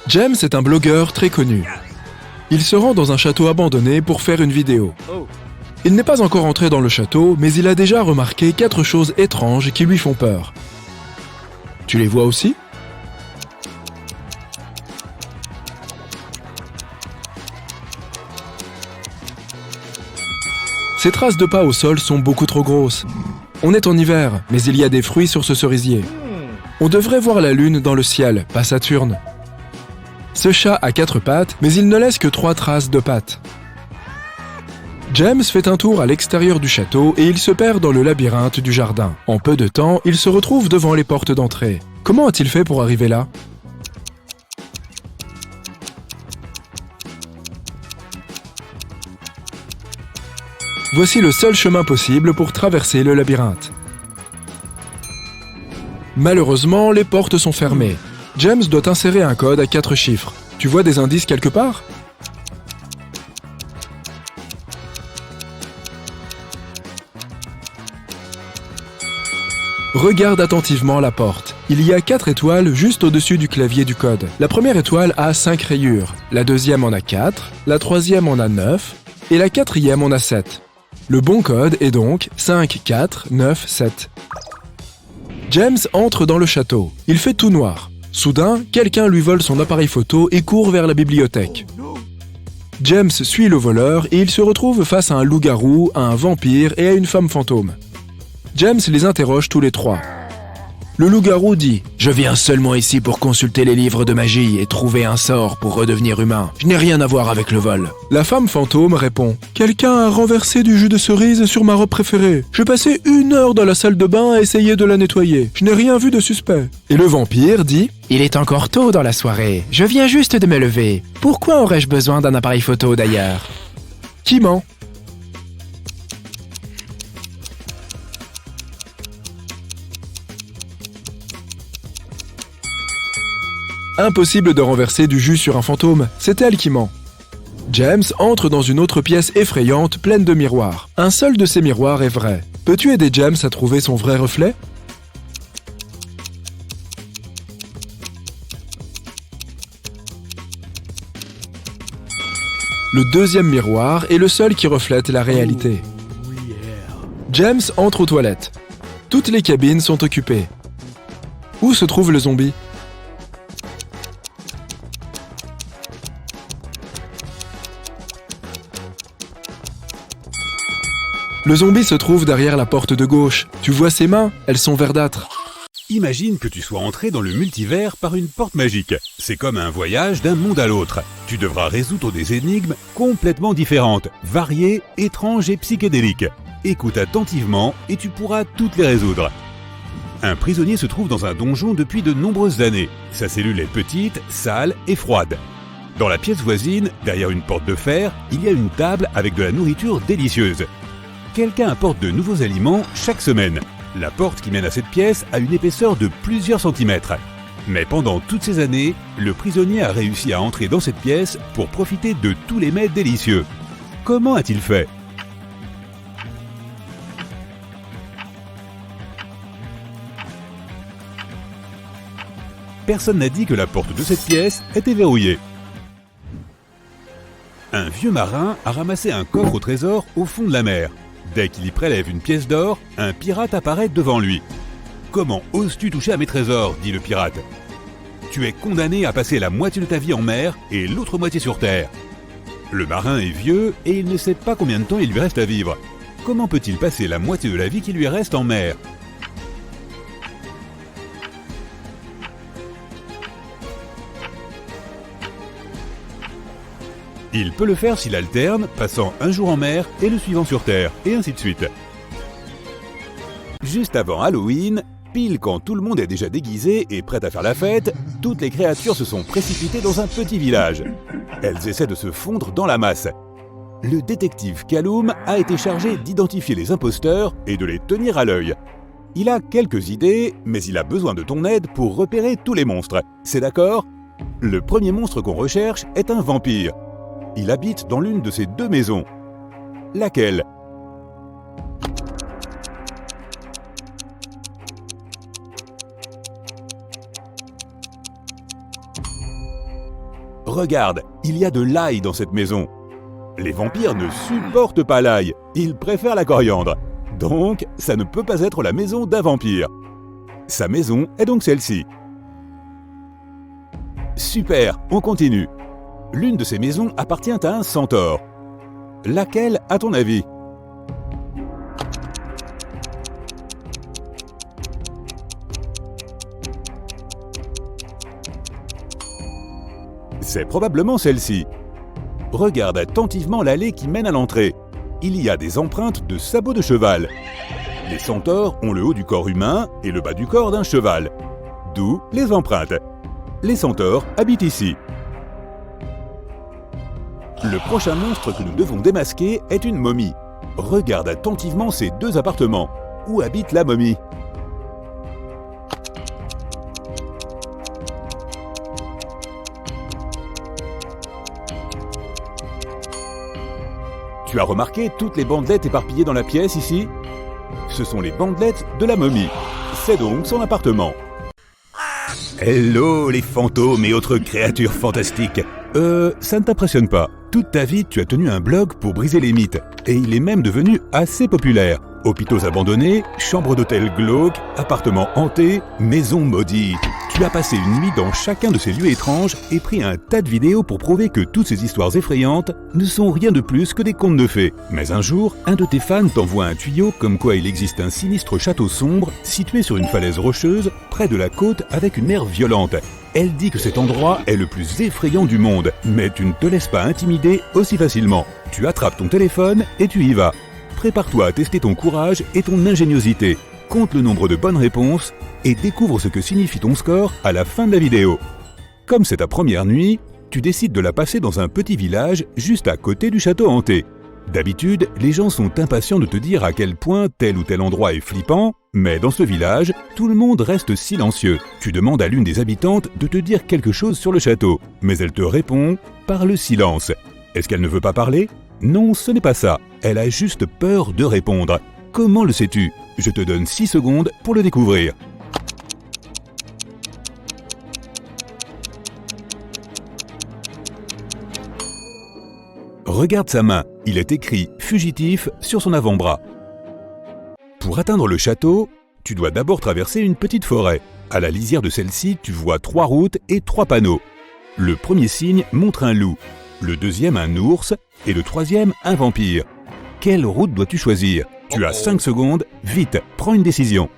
James est un blogueur très connu. Il se rend dans un château abandonné pour faire une vidéo. Il n'est pas encore entré dans le château, mais il a déjà remarqué 4 choses étranges qui lui font peur. Tu les vois aussi ? Ces traces de pas au sol sont beaucoup trop grosses. On est en hiver, mais il y a des fruits sur ce cerisier. On devrait voir la lune dans le ciel, pas Saturne. Ce chat a 4 pattes, mais il ne laisse que 3 traces de pattes. James fait un tour à l'extérieur du château et il se perd dans le labyrinthe du jardin. En peu de temps, il se retrouve devant les portes d'entrée. Comment a-t-il fait pour arriver là ? Voici le seul chemin possible pour traverser le labyrinthe. Malheureusement, les portes sont fermées. James doit insérer un code à 4 chiffres. Tu vois des indices quelque part ? Regarde attentivement la porte. Il y a 4 étoiles juste au-dessus du clavier du code. La première étoile a 5 rayures, la deuxième en a 4, la troisième en a 9 et la quatrième en a 7. Le bon code est donc 5, 4, 9, 7. James entre dans le château. Il fait tout noir. Soudain, quelqu'un lui vole son appareil photo et court vers la bibliothèque. James suit le voleur et il se retrouve face à un loup-garou, à un vampire et à une femme fantôme. James les interroge tous les 3. Le loup-garou dit « Je viens seulement ici pour consulter les livres de magie et trouver un sort pour redevenir humain. Je n'ai rien à voir avec le vol. » La femme fantôme répond « Quelqu'un a renversé du jus de cerise sur ma robe préférée. J'ai passé 1 heure dans la salle de bain à essayer de la nettoyer. Je n'ai rien vu de suspect. » Et le vampire dit « Il est encore tôt dans la soirée. Je viens juste de me lever. Pourquoi aurais-je besoin d'un appareil photo d'ailleurs ?» Qui ment ? Impossible de renverser du jus sur un fantôme, c'est elle qui ment. James entre dans une autre pièce effrayante pleine de miroirs. Un seul de ces miroirs est vrai. Peux-tu aider James à trouver son vrai reflet ? Le deuxième miroir est le seul qui reflète la réalité. James entre aux toilettes. Toutes les cabines sont occupées. Où se trouve le zombie ? Le zombie se trouve derrière la porte de gauche. Tu vois ses mains ? Elles sont verdâtres. Imagine que tu sois entré dans le multivers par une porte magique. C'est comme un voyage d'un monde à l'autre. Tu devras résoudre des énigmes complètement différentes, variées, étranges et psychédéliques. Écoute attentivement et tu pourras toutes les résoudre. Un prisonnier se trouve dans un donjon depuis de nombreuses années. Sa cellule est petite, sale et froide. Dans la pièce voisine, derrière une porte de fer, il y a une table avec de la nourriture délicieuse. Quelqu'un apporte de nouveaux aliments chaque semaine. La porte qui mène à cette pièce a une épaisseur de plusieurs centimètres. Mais pendant toutes ces années, le prisonnier a réussi à entrer dans cette pièce pour profiter de tous les mets délicieux. Comment a-t-il fait ? Personne n'a dit que la porte de cette pièce était verrouillée. Un vieux marin a ramassé un coffre au trésor au fond de la mer. Dès qu'il y prélève une pièce d'or, un pirate apparaît devant lui. « Comment oses-tu toucher à mes trésors ?» dit le pirate. « Tu es condamné à passer la moitié de ta vie en mer et l'autre moitié sur terre. » Le marin est vieux et il ne sait pas combien de temps il lui reste à vivre. Comment peut-il passer la moitié de la vie qui lui reste en mer ? Il peut le faire s'il alterne, passant un jour en mer et le suivant sur terre, et ainsi de suite. Juste avant Halloween, pile quand tout le monde est déjà déguisé et prêt à faire la fête, toutes les créatures se sont précipitées dans un petit village. Elles essaient de se fondre dans la masse. Le détective Callum a été chargé d'identifier les imposteurs et de les tenir à l'œil. Il a quelques idées, mais il a besoin de ton aide pour repérer tous les monstres. C'est d'accord ? Le premier monstre qu'on recherche est un vampire. Il habite dans l'une de ces 2 maisons. Laquelle ? Regarde, il y a de l'ail dans cette maison. Les vampires ne supportent pas l'ail, ils préfèrent la coriandre. Donc, ça ne peut pas être la maison d'un vampire. Sa maison est donc celle-ci. Super, on continue. L'une de ces maisons appartient à un centaure. Laquelle, à ton avis ? C'est probablement celle-ci. Regarde attentivement l'allée qui mène à l'entrée. Il y a des empreintes de sabots de cheval. Les centaures ont le haut du corps humain et le bas du corps d'un cheval. D'où les empreintes. Les centaures habitent ici. Le prochain monstre que nous devons démasquer est une momie. Regarde attentivement ces deux appartements. Où habite la momie ? Tu as remarqué toutes les bandelettes éparpillées dans la pièce ici ? Ce sont les bandelettes de la momie. C'est donc son appartement. Hello les fantômes et autres créatures fantastiques. Ça ne t'impressionne pas. Toute ta vie, tu as tenu un blog pour briser les mythes. Et il est même devenu assez populaire. Hôpitaux abandonnés, chambres d'hôtel glauques, appartements hantés, maisons maudites. Tu as passé une nuit dans chacun de ces lieux étranges et pris un tas de vidéos pour prouver que toutes ces histoires effrayantes ne sont rien de plus que des contes de fées. Mais un jour, un de tes fans t'envoie un tuyau comme quoi il existe un sinistre château sombre situé sur une falaise rocheuse près de la côte avec une mer violente. Elle dit que cet endroit est le plus effrayant du monde, mais tu ne te laisses pas intimider aussi facilement. Tu attrapes ton téléphone et tu y vas. Prépare-toi à tester ton courage et ton ingéniosité. Compte le nombre de bonnes réponses et découvre ce que signifie ton score à la fin de la vidéo. Comme c'est ta première nuit, tu décides de la passer dans un petit village juste à côté du château hanté. D'habitude, les gens sont impatients de te dire à quel point tel ou tel endroit est flippant, mais dans ce village, tout le monde reste silencieux. Tu demandes à l'une des habitantes de te dire quelque chose sur le château, mais elle te répond par le silence. Est-ce qu'elle ne veut pas parler ? Non, ce n'est pas ça. Elle a juste peur de répondre. Comment le sais-tu ? Je te donne 6 secondes pour le découvrir. Regarde sa main, il est écrit « Fugitif » sur son avant-bras. Pour atteindre le château, tu dois d'abord traverser une petite forêt. À la lisière de celle-ci, tu vois 3 routes et 3 panneaux. Le premier signe montre un loup, le deuxième un ours et le troisième un vampire. Quelle route dois-tu choisir ? Tu as 5 secondes, vite, prends une décision.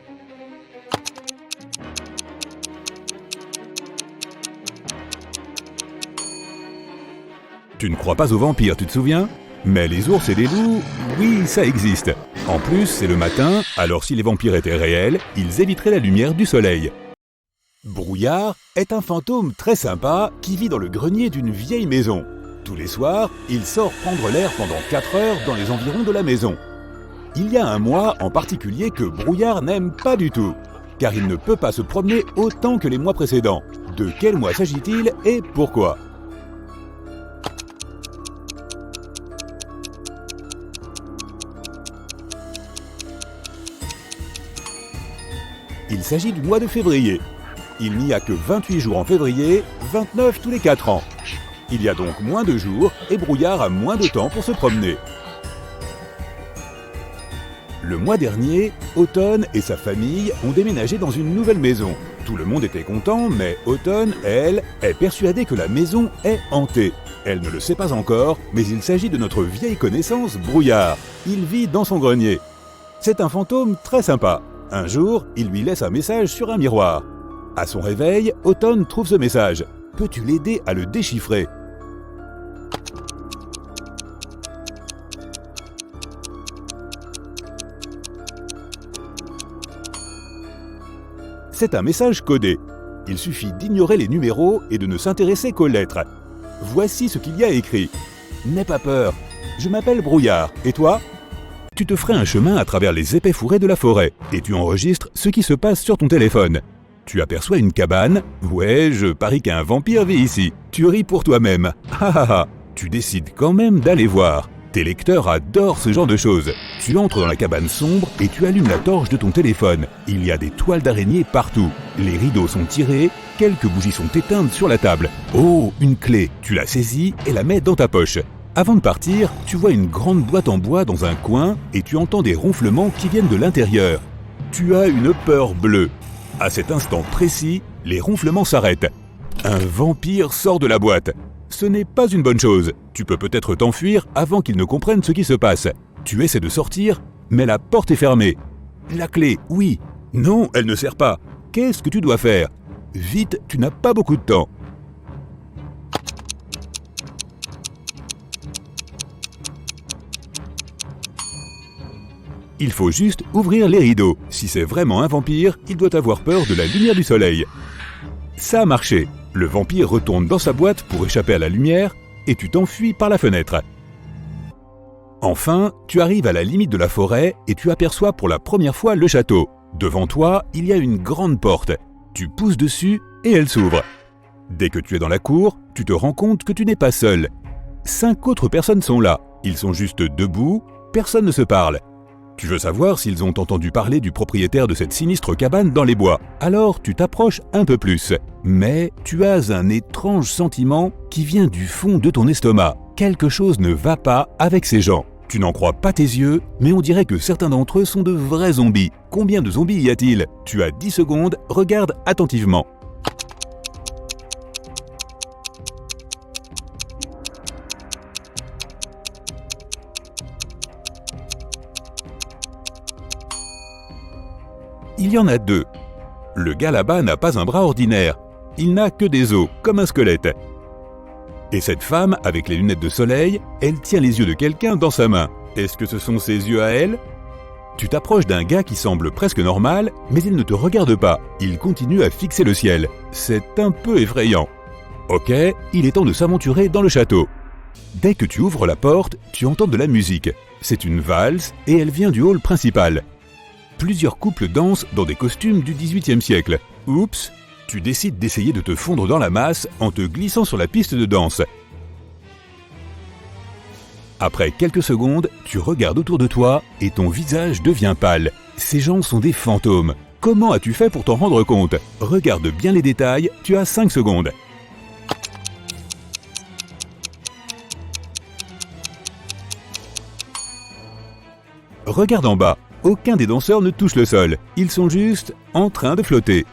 Tu ne crois pas aux vampires, tu te souviens ? Mais les ours et les loups, oui, ça existe. En plus, c'est le matin, alors si les vampires étaient réels, ils éviteraient la lumière du soleil. Brouillard est un fantôme très sympa qui vit dans le grenier d'une vieille maison. Tous les soirs, il sort prendre l'air pendant 4 heures dans les environs de la maison. Il y a un mois en particulier que Brouillard n'aime pas du tout, car il ne peut pas se promener autant que les mois précédents. De quel mois s'agit-il et pourquoi ? Il s'agit du mois de février. Il n'y a que 28 jours en février, 29 tous les 4 ans. Il y a donc moins de jours et Brouillard a moins de temps pour se promener. Le mois dernier, Automne et sa famille ont déménagé dans une nouvelle maison. Tout le monde était content, mais Automne, elle, est persuadée que la maison est hantée. Elle ne le sait pas encore, mais il s'agit de notre vieille connaissance Brouillard. Il vit dans son grenier. C'est un fantôme très sympa. Un jour, il lui laisse un message sur un miroir. À son réveil, Automne trouve ce message. Peux-tu l'aider à le déchiffrer ? C'est un message codé. Il suffit d'ignorer les numéros et de ne s'intéresser qu'aux lettres. Voici ce qu'il y a écrit. N'aie pas peur. Je m'appelle Brouillard. Et toi ? Tu te ferais un chemin à travers les épais fourrés de la forêt et tu enregistres ce qui se passe sur ton téléphone. Tu aperçois une cabane. Ouais, je parie qu'un vampire vit ici. Tu ris pour toi-même. Ha ha ha. Tu décides quand même d'aller voir. Tes lecteurs adorent ce genre de choses. Tu entres dans la cabane sombre et tu allumes la torche de ton téléphone. Il y a des toiles d'araignée partout. Les rideaux sont tirés, quelques bougies sont éteintes sur la table. Oh, une clé. Tu la saisis et la mets dans ta poche. Avant de partir, tu vois une grande boîte en bois dans un coin et tu entends des ronflements qui viennent de l'intérieur. Tu as une peur bleue. À cet instant précis, les ronflements s'arrêtent. Un vampire sort de la boîte. Ce n'est pas une bonne chose. Tu peux peut-être t'enfuir avant qu'il ne comprenne ce qui se passe. Tu essaies de sortir, mais la porte est fermée. La clé, oui. Non, elle ne sert pas. Qu'est-ce que tu dois faire? Vite, tu n'as pas beaucoup de temps. Il faut juste ouvrir les rideaux. Si c'est vraiment un vampire, il doit avoir peur de la lumière du soleil. Ça a marché. Le vampire retourne dans sa boîte pour échapper à la lumière et tu t'enfuis par la fenêtre. Enfin, tu arrives à la limite de la forêt et tu aperçois pour la première fois le château. Devant toi, il y a une grande porte. Tu pousses dessus et elle s'ouvre. Dès que tu es dans la cour, tu te rends compte que tu n'es pas seul. 5 autres personnes sont là. Ils sont juste debout, personne ne se parle. Tu veux savoir s'ils ont entendu parler du propriétaire de cette sinistre cabane dans les bois. Alors tu t'approches un peu plus. Mais tu as un étrange sentiment qui vient du fond de ton estomac. Quelque chose ne va pas avec ces gens. Tu n'en crois pas tes yeux, mais on dirait que certains d'entre eux sont de vrais zombies. Combien de zombies y a-t-il? Tu as 10 secondes, regarde attentivement. Il y en a 2. Le gars là-bas n'a pas un bras ordinaire. Il n'a que des os, comme un squelette. Et cette femme, avec les lunettes de soleil, elle tient les yeux de quelqu'un dans sa main. Est-ce que ce sont ses yeux à elle? Tu t'approches d'un gars qui semble presque normal, mais il ne te regarde pas. Il continue à fixer le ciel. C'est un peu effrayant. Ok, il est temps de s'aventurer dans le château. Dès que tu ouvres la porte, tu entends de la musique. C'est une valse et elle vient du hall principal. Plusieurs couples dansent dans des costumes du XVIIIe siècle. Oups, tu décides d'essayer de te fondre dans la masse en te glissant sur la piste de danse. Après quelques secondes, tu regardes autour de toi et ton visage devient pâle. Ces gens sont des fantômes. Comment as-tu fait pour t'en rendre compte? Regarde bien les détails, tu as 5 secondes. Regarde en bas. Aucun des danseurs ne touche le sol. Ils sont juste en train de flotter.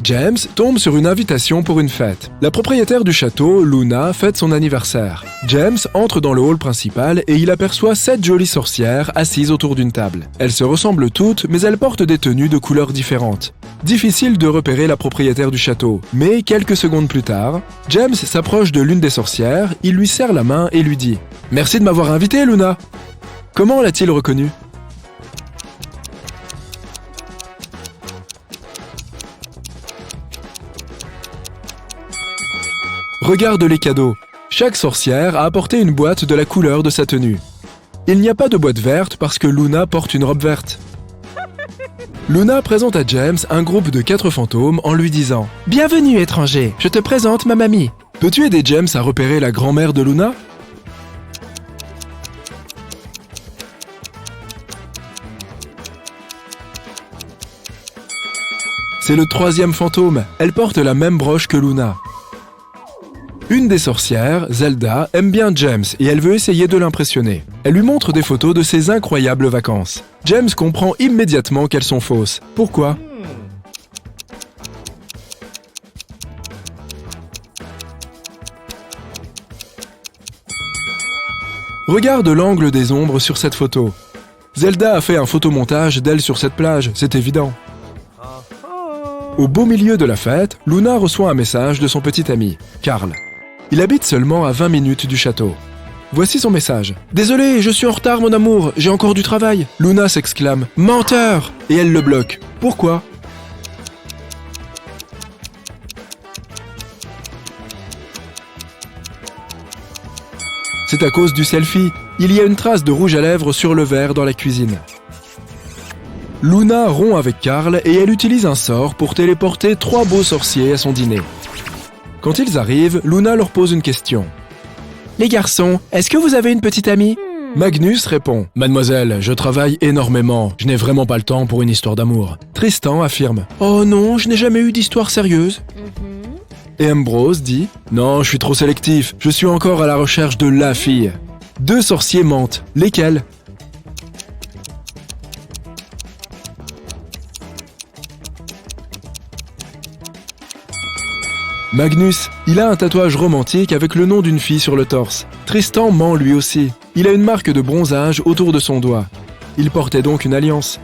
James tombe sur une invitation pour une fête. La propriétaire du château, Luna, fête son anniversaire. James entre dans le hall principal et il aperçoit 7 jolies sorcières assises autour d'une table. Elles se ressemblent toutes, mais elles portent des tenues de couleurs différentes. Difficile de repérer la propriétaire du château, mais quelques secondes plus tard, James s'approche de l'une des sorcières, il lui serre la main et lui dit « Merci de m'avoir invité, Luna !» Comment l'a-t-il reconnue? Regarde les cadeaux. Chaque sorcière a apporté une boîte de la couleur de sa tenue. Il n'y a pas de boîte verte parce que Luna porte une robe verte. Luna présente à James un groupe de 4 fantômes en lui disant « Bienvenue étranger, je te présente ma mamie. Peux-tu aider James à repérer la grand-mère de Luna ?» C'est le 3e fantôme. Elle porte la même broche que Luna. Une des sorcières, Zelda, aime bien James et elle veut essayer de l'impressionner. Elle lui montre des photos de ses incroyables vacances. James comprend immédiatement qu'elles sont fausses. Pourquoi? Regarde l'angle des ombres sur cette photo. Zelda a fait un photomontage d'elle sur cette plage, c'est évident. Au beau milieu de la fête, Luna reçoit un message de son petit ami, Carl. Il habite seulement à 20 minutes du château. Voici son message. « Désolé, je suis en retard mon amour, j'ai encore du travail. » Luna s'exclame « Menteur !» et elle le bloque. Pourquoi? C'est à cause du selfie. Il y a une trace de rouge à lèvres sur le verre dans la cuisine. Luna rompt avec Carl et elle utilise un sort pour téléporter 3 beaux sorciers à son dîner. Quand ils arrivent, Luna leur pose une question. « Les garçons, est-ce que vous avez une petite amie ?»« Magnus répond « Mademoiselle, je travaille énormément, je n'ai vraiment pas le temps pour une histoire d'amour. » Tristan affirme « Oh non, je n'ai jamais eu d'histoire sérieuse. » Et Ambrose dit « Non, je suis trop sélectif, je suis encore à la recherche de la fille. » Deux sorciers mentent. Lesquels? Magnus, il a un tatouage romantique avec le nom d'une fille sur le torse. Tristan ment lui aussi. Il a une marque de bronzage autour de son doigt. Il portait donc une alliance.